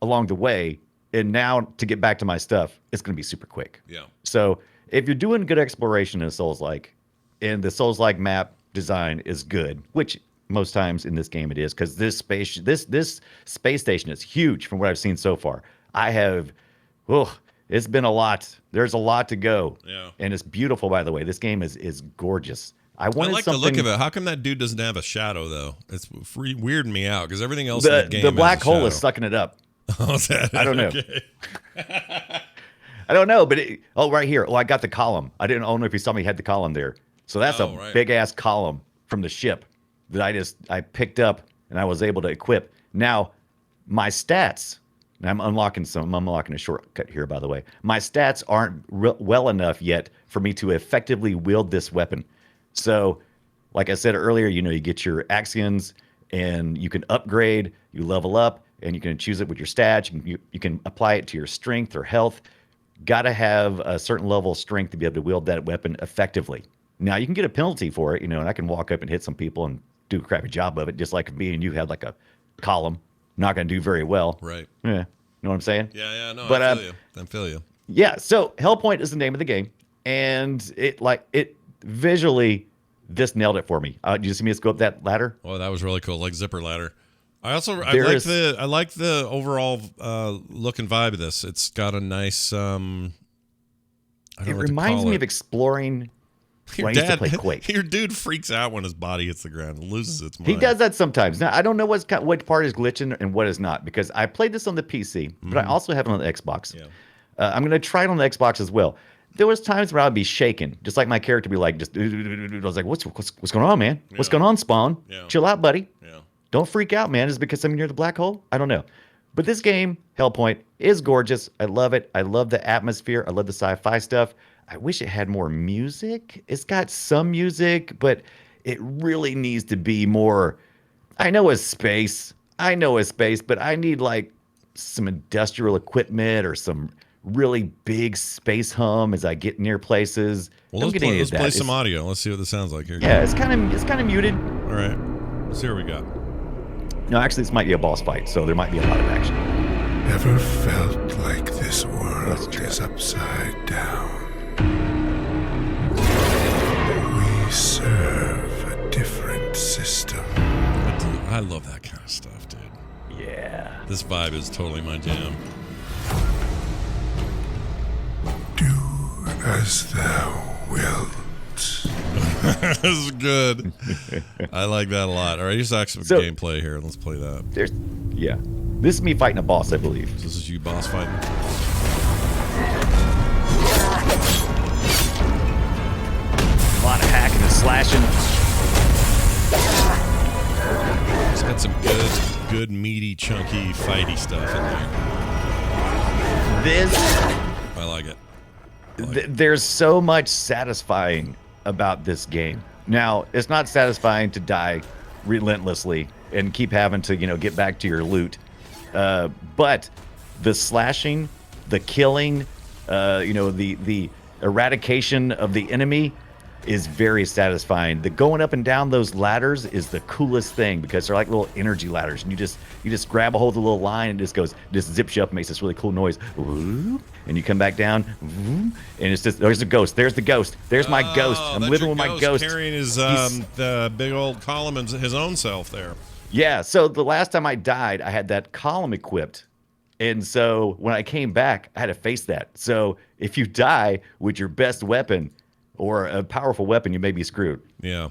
along the way, and now to get back to my stuff, it's going to be super quick. Yeah. So if you're doing good exploration in Souls-like, and the Souls-like map design is good, which most times in this game it is, because this space station is huge from what I've seen so far. It's been a lot. There's a lot to go. Yeah. And it's beautiful, by the way. This game is gorgeous. I like the look of it. How come that dude doesn't have a shadow, though? It's weirding me out, because everything else in the game the black hole shadow. is sucking it up. Oh, is that I don't know. Okay. I don't know, but right here. Oh, I got the column. I don't know if you saw me had the column there. So that's a big-ass column from the ship that I picked up and I was able to equip. Now, my stats... I'm unlocking a shortcut here, by the way. My stats aren't well enough yet for me to effectively wield this weapon. So, like I said earlier, you get your Axions, and you can upgrade, you level up, and you can choose it with your stats. You can apply it to your strength or health. Got to have a certain level of strength to be able to wield that weapon effectively. Now, you can get a penalty for it, and I can walk up and hit some people and do a crappy job of it, just like me and you had like a column. Not going to do very well. Right. Yeah. You know what I'm saying? Yeah. No, but, I feel you. Yeah. So Hellpoint is the name of the game. And it visually, this nailed it for me. Did you see me just go up that ladder? Oh, that was really cool. Like zipper ladder. I like the overall look and vibe of this. It's got a nice, it reminds me of exploring. Your used to play Quake. Your dude freaks out when his body hits the ground and loses its mind. He does that sometimes. Now, I don't know what part is glitching and what is not, because I played this on the PC, but I also have it on the Xbox. Yeah. I'm going to try it on the Xbox as well. There was times where I would be shaking, just like my character would be like, I was like, what's going on, man? Yeah. What's going on, Spawn? Yeah. Chill out, buddy. Yeah. Don't freak out, man. Is it because I'm near the black hole? I don't know. But this game, Hellpoint, is gorgeous. I love it. I love the atmosphere. I love the sci-fi stuff. I wish it had more music. It's got some music, but it really needs to be more. I know it's space, but I need like some industrial equipment or some really big space hum as I get near places. Well, let's play some audio. Let's see what this sounds like here. Yeah, it's kind of muted. All right, let's see what we got. No, actually, this might be a boss fight, so there might be a lot of action. Never felt like this world is upside down. We serve a different system. I love that kind of stuff, dude. Yeah. This vibe is totally my jam. Do as thou wilt. This is good. I like that a lot. All right, here's actually some gameplay here. Let's play that. This is me fighting a boss, I believe. This is you boss fighting. A lot of hacking and slashing. It's got some good meaty, chunky, fighty stuff in there. I like it. There's so much satisfying about this game. Now, it's not satisfying to die relentlessly and keep having to, get back to your loot. But the slashing, the killing, the eradication of the enemy, is very satisfying. The going up and down those ladders is the coolest thing because they're like little energy ladders, and you just grab a hold of the little line and just zips you up, and makes this really cool noise. Whoop, and you come back down, whoop, and it's just there's the ghost. There's the ghost. There's my ghost. I'm living with my ghost. Carrying his the big old column and his own self there. Yeah. So the last time I died, I had that column equipped. And so when I came back, I had to face that. So if you die with your best weapon or a powerful weapon, you may be screwed. Yeah.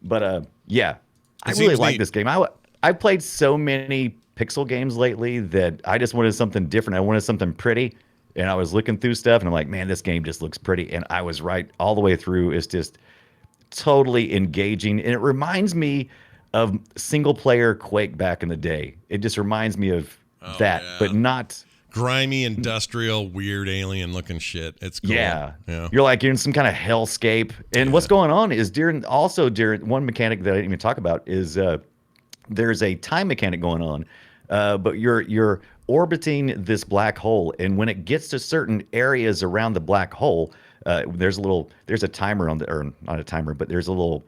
But yeah, I really like this game. I've played so many pixel games lately that I just wanted something different. I wanted something pretty. And I was looking through stuff and I'm like, man, this game just looks pretty. And I was right all the way through. It's just totally engaging. And it reminds me of single player Quake back in the day. It just reminds me of that, but not grimy, industrial, weird, alien-looking shit. It's cool. Yeah. You're like in some kind of hellscape. And what's going on is during one mechanic that I didn't even talk about is there's a time mechanic going on, but you're orbiting this black hole, and when it gets to certain areas around the black hole, there's a timer or not a timer, but there's a little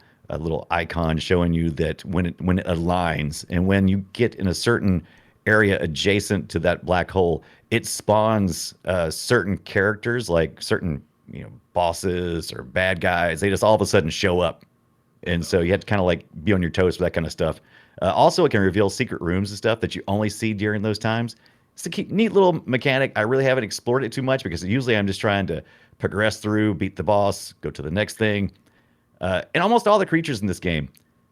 icon showing you that when it aligns, and when you get in a certain area adjacent to that black hole, it spawns certain characters, like certain bosses or bad guys. They just all of a sudden show up, and so you have to kind of like be on your toes for that kind of stuff. Also, it can reveal secret rooms and stuff that you only see during those times. It's a neat little mechanic. I really haven't explored it too much because usually I'm just trying to progress through, beat the boss, go to the next thing. And almost all the creatures in this game,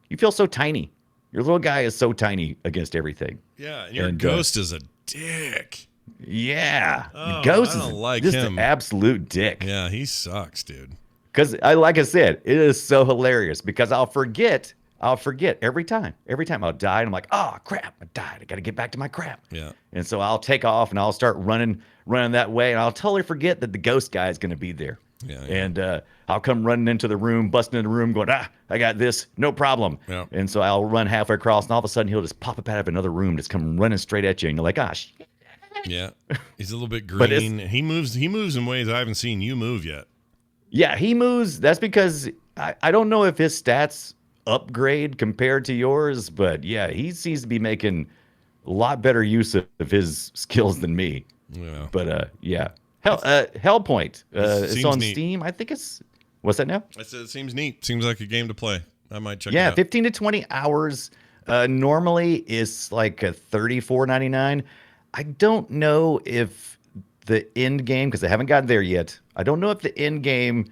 you feel so tiny. Your little guy is so tiny against everything. Yeah, and your ghost is a dick. Yeah, the ghost is like just an absolute dick. Yeah, he sucks, dude. Because like I said, it is so hilarious because I'll forget every time. Every time I'll die, and I'm like, oh crap, I died. I got to get back to my crap. Yeah. And so I'll take off and I'll start running that way, and I'll totally forget that the ghost guy is going to be there. Yeah. And I'll come running into the room, busting in the room, going, I got this, no problem. Yeah. And so I'll run halfway across, and all of a sudden he'll just pop up out of another room, just come running straight at you, and you're like, shit. Yeah, he's a little bit green. He moves in ways I haven't seen you move yet. Yeah, he moves. That's because I don't know if his stats upgrade compared to yours, but yeah, he seems to be making a lot better use of his skills than me. Yeah. But yeah. Hellpoint. It's on neat. Steam. I think it's what's that now? I said it seems neat. Seems like a game to play. I might check it out. 15 to 20 hours. Normally is like a $34.99. I don't know if the end game, because I haven't gotten there yet. I don't know if the end game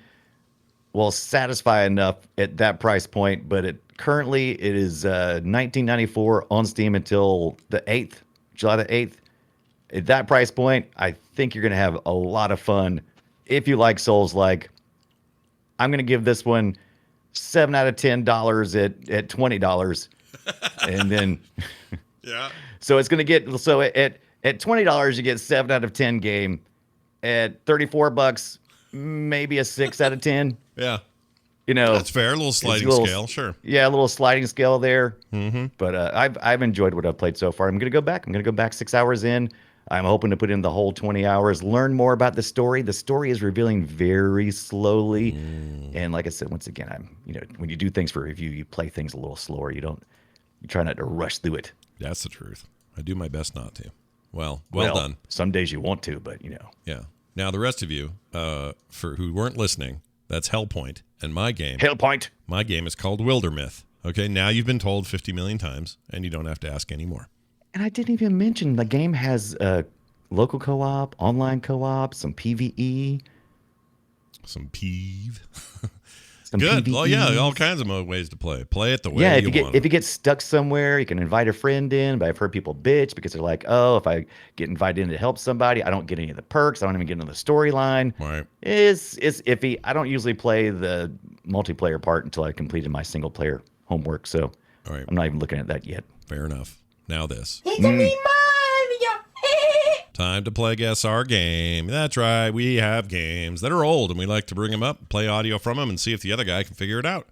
will satisfy enough at that price point, but currently it is $19.94 on Steam until the 8th, July the 8th. At that price point, I think you're going to have a lot of fun. If you like Souls-like, I'm going to give this one 7 out of $10 at $20. And then, yeah. So it's going to get, at $20, you get 7 out of 10 game. At $34, maybe a 6 out of 10. Yeah. That's fair. A little sliding scale, sure. Yeah, a little sliding scale there. Mm-hmm. But I've enjoyed what I've played so far. I'm going to go back. I'm going to go back 6 hours in. I'm hoping to put in the whole 20 hours, learn more about the story. The story is revealing very slowly. And like I said, once again, when you do things for review, you play things a little slower. You try not to rush through it. That's the truth. I do my best not to. Well done. Some days you want to, but Yeah. Now the rest of you, for who weren't listening, that's Hellpoint, and my game. Hellpoint. My game is called Wildermyth. Okay, now you've been told 50 million times, and you don't have to ask anymore. And I didn't even mention the game has local co-op, online co-op, some PvE. Some peeve. Some Good. PvEs. Oh yeah, all kinds of ways to play. Play it the way if you want. If you get stuck somewhere, you can invite a friend in. But I've heard people bitch because they're like, "Oh, if I get invited in to help somebody, I don't get any of the perks. I don't even get into the storyline." Right. It's iffy. I don't usually play the multiplayer part until I completed my single player homework. So All right. I'm not even looking at that yet. Fair enough. Now this. It's a me Mario. Time to play Guess Our Game. That's right. We have games that are old, and we like to bring them up, play audio from them, and see if the other guy can figure it out.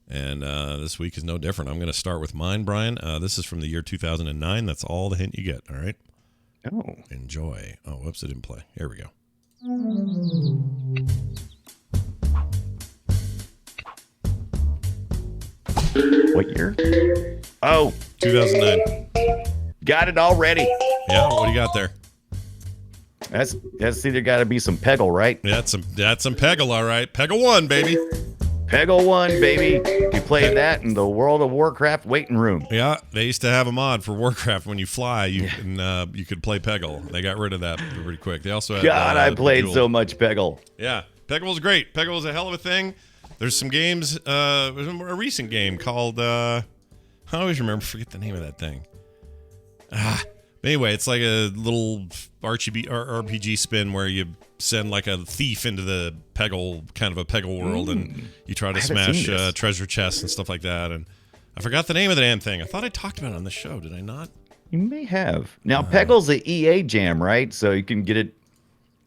And this week is no different. I'm going to start with mine, Brian. This is from the year 2009. That's all the hint you get. All right? Oh. Enjoy. Oh, whoops, it didn't play. Here we go. What year? Oh, 2009. got it already. Yeah, what do you got there? That's either got to be some Peggle, right? Yeah, that's some Peggle, all right. Peggle 1, baby. Peggle 1, baby. You played that in the World of Warcraft waiting room. Yeah, they used to have a mod for Warcraft. When you fly, you could play Peggle. They got rid of that pretty quick. They also had, God, I played so much Peggle. Yeah, Peggle was great. Peggle was a hell of a thing. There's some games, a recent game called, I always forget the name of that thing. Anyway, it's like a little RPG spin where you send like a thief into the Peggle, kind of a Peggle world, and you try to smash treasure chests and stuff like that. And I forgot the name of the damn thing. I thought I talked about it on the show. Did I not? You may have. Now, Peggle's the EA jam, right? So you can get it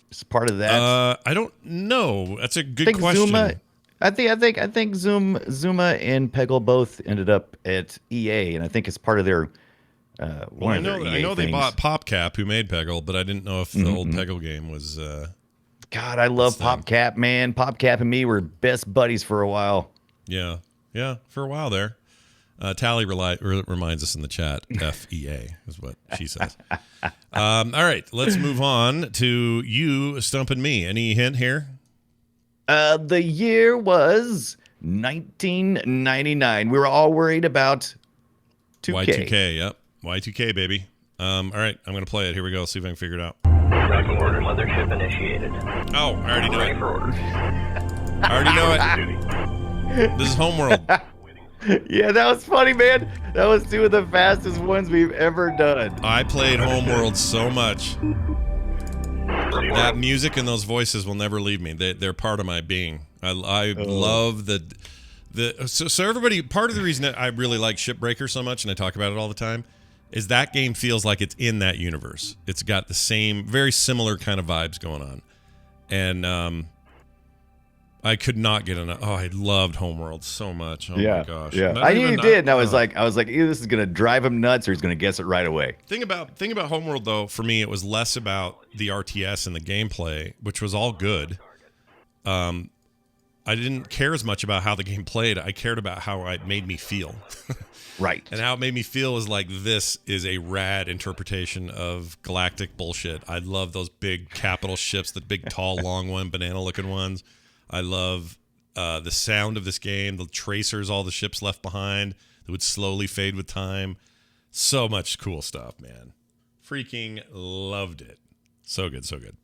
as part of that. I don't know. That's a good question. I think Zuma and Peggle both ended up at EA, and I think it's part of their I know they bought PopCap, who made Peggle, but I didn't know if the old Peggle game was. God, I love PopCap, man. PopCap and me were best buddies for a while. Yeah, for a while there. Tally reminds us in the chat, FEA is what she says. All right, let's move on to you stumping me. Any hint here? The year was 1999. We were all worried about 2K. Y2K, yep. Y2K, baby. All right, I'm going to play it. Here we go. See if I can figure it out. Tracking order, mothership initiated. Oh, I already know Ready it. for orders. I already know it. This is Homeworld. Yeah, that was funny, man. That was two of the fastest ones we've ever done. I played Homeworld so much. That music and those voices will never leave me. They're part of my being. I love so everybody, part of the reason that I really like Shipbreaker so much, and I talk about it all the time, is that game feels like it's in that universe. It's got the same, very similar kind of vibes going on. And I could not get enough. Oh, I loved Homeworld so much. Oh my gosh. Yeah. I knew you did, and I was like, either this is gonna drive him nuts or he's gonna guess it right away. Thing about Homeworld though, for me, it was less about the RTS and the gameplay, which was all good. I didn't care as much about how the game played. I cared about how it made me feel. Right. And how it made me feel is like, this is a rad interpretation of galactic bullshit. I love those big capital ships, the big, tall, long one, banana-looking ones. I love the sound of this game, the tracers, all the ships left behind that would slowly fade with time. So much cool stuff, man. Freaking loved it. So good, so good.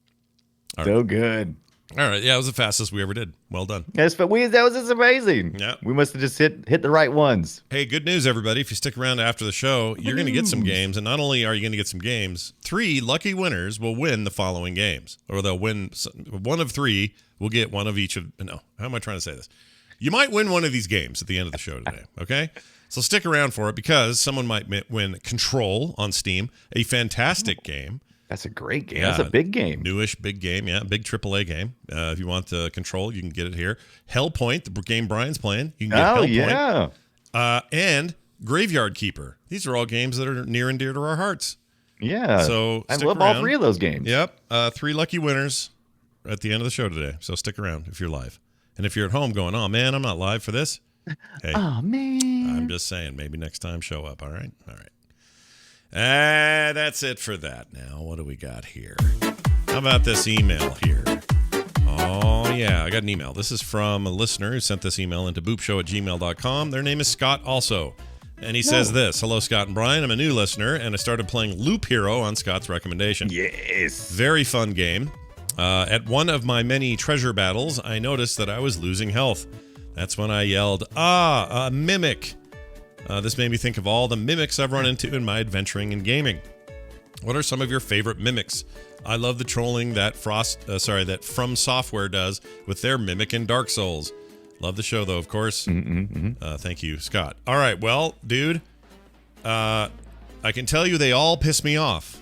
So good. All right, yeah, it was the fastest we ever did. Well done. Yes, but that was just amazing. Yeah, we must have just hit the right ones. Hey, good news, everybody! If you stick around after the show, you're going to get some games, and not only are you going to get some games, 3 lucky winners will win the following games, or they'll win one of 3. Will get one of each of. No, how am I trying to say this? You might win one of these games at the end of the show today. Okay, so stick around for it, because someone might win Control on Steam, a fantastic game. That's a great game. Yeah, that's a big game. Newish, big game. Yeah, big AAA game. If you want Control, you can get it here. Hellpoint, the game Brian's playing. You can get Hellpoint. Yeah. And Graveyard Keeper. These are all games that are near and dear to our hearts. Yeah. So I love all 3 of those games. Yep. 3 lucky winners at the end of the show today. So stick around if you're live. And if you're at home going, oh, man, I'm not live for this. Hey, oh, man. I'm just saying, maybe next time show up. All right? All right. That's it for that. Now, what do we got here? How about this email here? Oh, yeah, I got an email. This is from a listener who sent this email into boopshow@gmail.com. Their name is Scott also. And he says this: hello, Scott and Brian. I'm a new listener, and I started playing Loop Hero on Scott's recommendation. Yes. Very fun game. At one of my many treasure battles, I noticed that I was losing health. That's when I yelled, a mimic. This made me think of all the mimics I've run into in my adventuring and gaming. What are some of your favorite mimics? I love the trolling that From Software does with their mimic in Dark Souls. Love the show, though, of course. Thank you, Scott. All right, well, dude, I can tell you they all piss me off.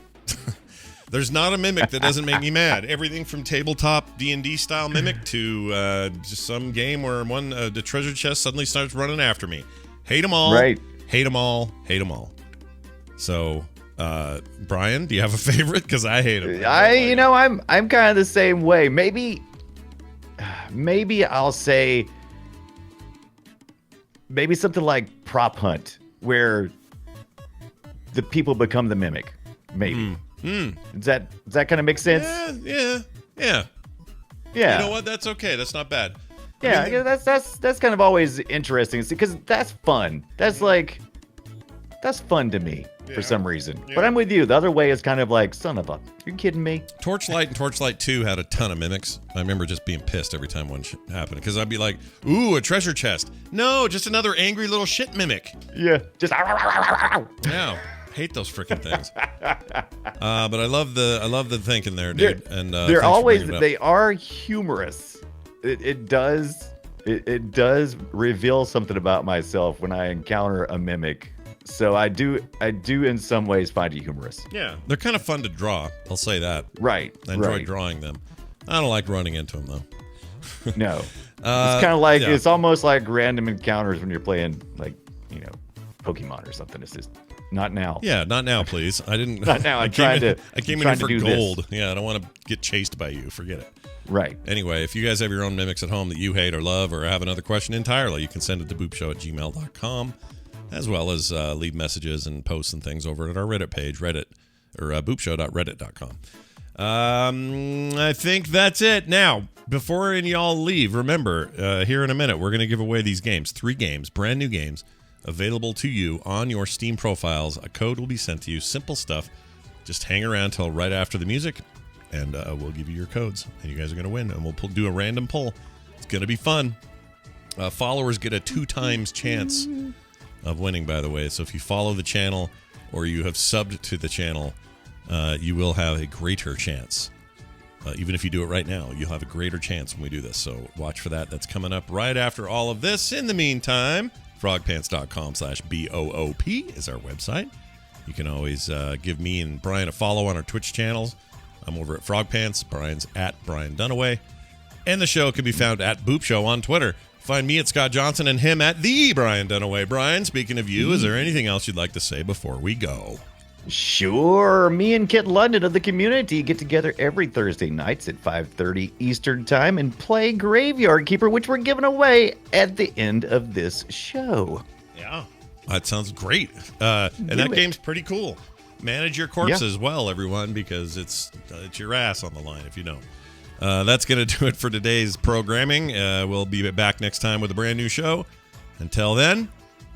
There's not a mimic that doesn't make me mad. Everything from tabletop D&D style mimic to just some game where the treasure chest suddenly starts running after me. Hate them all. Right. Hate them all. Hate them all. So, Brian, do you have a favorite? Because I hate them. I'm kind of the same way. Maybe I'll say maybe something like Prop Hunt, where the people become the mimic. Maybe. Does that kind of make sense? Yeah. You know what? That's okay. That's not bad. Yeah, I mean, that's kind of always interesting because that's fun. That's fun to me for some reason. But I'm with you. The other way is kind of like, son of a, you're kidding me? Torchlight and Torchlight 2 had a ton of mimics. I remember just being pissed every time one happened because I'd be like, ooh, a treasure chest. No, just another angry little shit mimic. Yeah, just Yeah, hate those freaking things. But I love the thinking there, dude. They're always they are humorous. It does reveal something about myself when I encounter a mimic. So I do in some ways find it humorous. Yeah, they're kind of fun to draw. I'll say that. Right. I enjoy drawing them. I don't like running into them though. No. It's kind of like it's almost like random encounters when you're playing like, Pokemon or something. It's just not now. Yeah, not now, please. I didn't. Not now. I came in here for gold. Yeah, I don't want to get chased by you. Forget it. Right. Anyway, if you guys have your own mimics at home that you hate or love or have another question entirely, you can send it to boopshow@gmail.com, as well as leave messages and posts and things over at our Reddit page, boopshow.reddit.com. I think that's it. Now, before any of y'all leave, remember, here in a minute, we're going to give away these games. 3 games, brand new games, available to you on your Steam profiles. A code will be sent to you. Simple stuff. Just hang around till right after the music, and we'll give you your codes, and you guys are going to win, and we'll do a random pull. It's going to be fun. Followers get a 2 times chance of winning, by the way. So if you follow the channel or you have subbed to the channel, you will have a greater chance. Even if you do it right now, you'll have a greater chance when we do this. So watch for that. That's coming up right after all of this. In the meantime, frogpants.com/BOOP is our website. You can always give me and Brian a follow on our Twitch channels. I'm over at Frogpants. Brian's at Brian Dunaway. And the show can be found at Boop Show on Twitter. Find me at Scott Johnson and him at the Brian Dunaway. Brian, speaking of you, is there anything else you'd like to say before we go? Sure. Me and Kit London of the community get together every Thursday nights at 5:30 Eastern Time and play Graveyard Keeper, which we're giving away at the end of this show. Yeah, that sounds great. And that game's pretty cool. Manage your corpses well, everyone, because it's your ass on the line if you don't. That's going to do it for today's programming. We'll be back next time with a brand new show. Until then,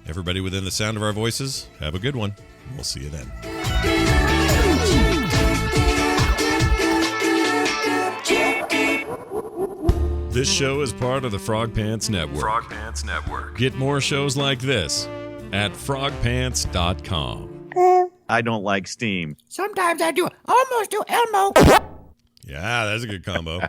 everybody within the sound of our voices, have a good one. We'll see you then. This show is part of the Frog Pants Network. Frog Pants Network. Get more shows like this at frogpants.com. I don't like Steam. Sometimes I do almost do Elmo. Yeah, that's a good combo.